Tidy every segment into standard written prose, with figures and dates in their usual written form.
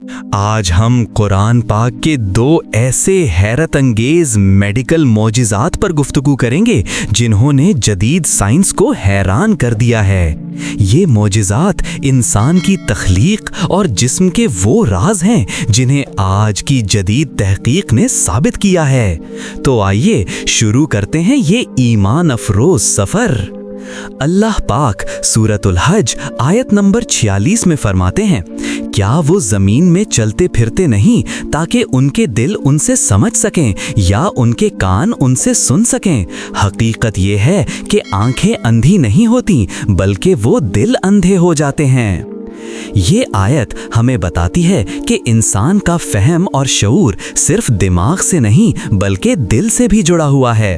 आज हम कुरान पाक के दो ऐसे हैरत अंगेज मेडिकल मौजिज़ात पर गुफ्तगू करेंगे जिन्होंने जदीद साइंस को हैरान कर दिया है। ये मौजिज़ात इंसान की तख्लीक और जिस्म के वो राज हैं जिन्हें आज की जदीद तहकीक ने साबित किया है। तो आइए शुरू करते हैं ये ईमान अफरोज सफ़र। अल्लाह पाक सूरतुल हज आयत नंबर 46 में फरमाते हैं, क्या वो ज़मीन में चलते फिरते नहीं ताकि उनके दिल उनसे समझ सकें या उनके कान उनसे सुन सकें। हकीकत ये है कि आंखें अंधी नहीं होती बल्कि वो दिल अंधे हो जाते हैं। ये आयत हमें बताती है कि इंसान का फहम और शऊर सिर्फ दिमाग से नहीं बल्कि दिल से भी जुड़ा हुआ है।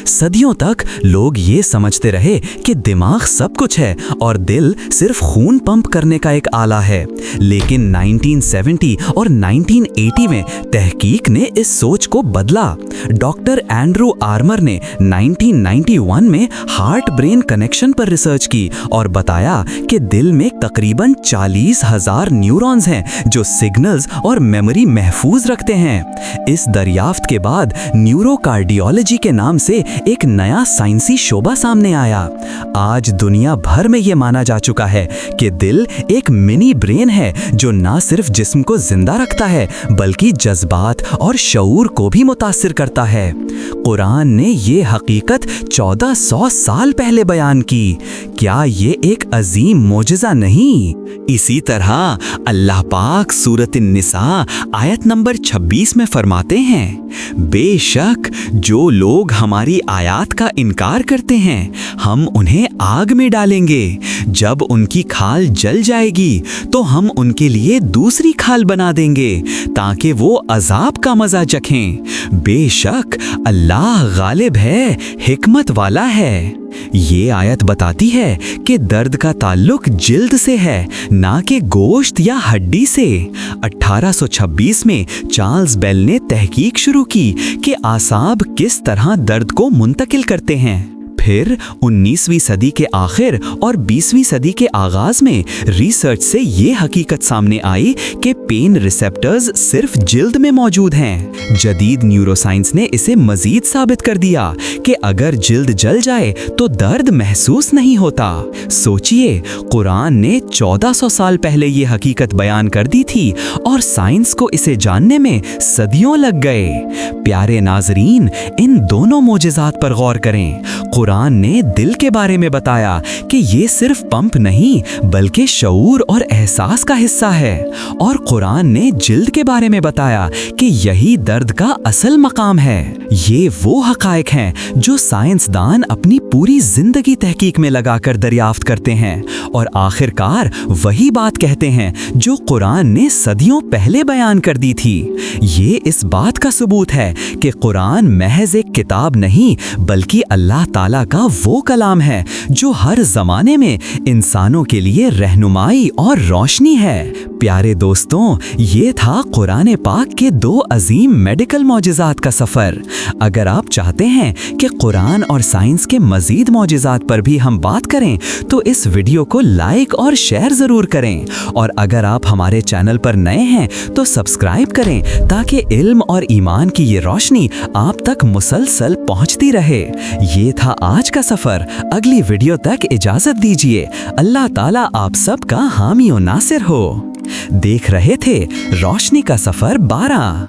सदियों तक लोग ये समझते रहे कि दिमाग सब कुछ है और दिल सिर्फ खून पंप करने का एक आला है, लेकिन 1970 और 1980 में तहकीक ने इस सोच को बदला। डॉक्टर एंड्रू आर्मर ने 1991 में हार्ट ब्रेन कनेक्शन पर रिसर्च की और बताया कि दिल में तकरीबन 40,000 न्यूरॉन्स हैं जो सिग्नल्स और मेमोरी महफूज रखते हैं। इस दरियाफ्त के बाद न्यूरोकार्डियोलॉजी के नाम से एक नया साइंसी शोबा सामने आया। आज दुनिया भर में यह माना जा चुका है कि दिल एक मिनी ब्रेन है जो ना सिर्फ जिस्म को जिंदा रखता है बल्कि जज्बात और शऊर को भी मुतासिर करता है। कुरान ने ये हकीकत 1400 साल पहले बयान की। क्या ये एक अजीम मोजिज़ा नहीं? इसी तरह अल्लाह पाक सूरत निसा आयत नंबर 26 में फरमाते हैं, बेशक जो लोग हमारी आयात का इनकार करते हैं हम उन्हें आग में डालेंगे। जब उनकी खाल जल जाएगी तो हम उनके लिए दूसरी खाल बना देंगे ताकि वो अजाब का मजा चखें। बेशक अल्लाह गालिब है, हिकमत वाला है। ये आयत बताती है कि दर्द का ताल्लुक जिल्द से है, ना कि गोश्त या हड्डी से। 1826 में चार्ल्स बेल ने तहकीक शुरू की कि आसाब किस तरह दर्द को मुंतकिल करते हैं। फिर 19वीं सदी के आखिर और 20वीं सदी के आगाज में रिसर्च से ये हकीकत सामने आई कि पेन रिसेप्टर्स सिर्फ जिल्द में मौजूद हैं। जदीद न्यूरोसाइंस ने इसे मजीद साबित कर दिया कि अगर जिल्द जल जाए तो दर्द महसूस नहीं होता। सोचिए, कुरान ने 1400 साल पहले ये हकीकत बयान कर दी थी और साइंस को इसे जानने में सदियों लग गए। प्यारे नाजरीन, इन दोनों मोजिज़ात पर गौर करें। कुरान ने दिल के बारे में बताया कि ये सिर्फ पंप नहीं बल्कि शऊर और एहसास का हिस्सा है, और कुरान ने जिल्द के बारे में बताया कि यही दर्द का असल मकाम है। ये वो हकायक हैं जो साइंसदान अपनी पूरी जिंदगी तहकीक में लगाकर दरियाफ्त करते हैं और आखिरकार वही बात कहते हैं जो कुरान ने सदियों पहले बयान कर दी थी। ये इस बात का सबूत है कि कुरान महज एक किताब नहीं बल्कि अल्लाह ताला का वो कलाम है जो हर जमाने में इंसानों के लिए रहनुमाई और रोशनी है। प्यारे दोस्तों, ये था कुरान पाक के दो अजीम मेडिकल मौजिज़ात का सफ़र। अगर आप चाहते हैं कि कुरान और साइंस के मज़ीद मौजिज़ात पर भी हम बात करें तो इस वीडियो को लाइक और शेयर ज़रूर करें, और अगर आप हमारे चैनल पर नए हैं तो सब्सक्राइब करें ताकि इल्म और ईमान की ये रोशनी आप तक मुसलसल पहुँचती रहे। ये था आज का सफ़र। अगली वीडियो तक इजाज़त दीजिए। अल्लाह ताला आप सबका हामी और नासिर हो। देख रहे थे रोशनी का सफ़र 12।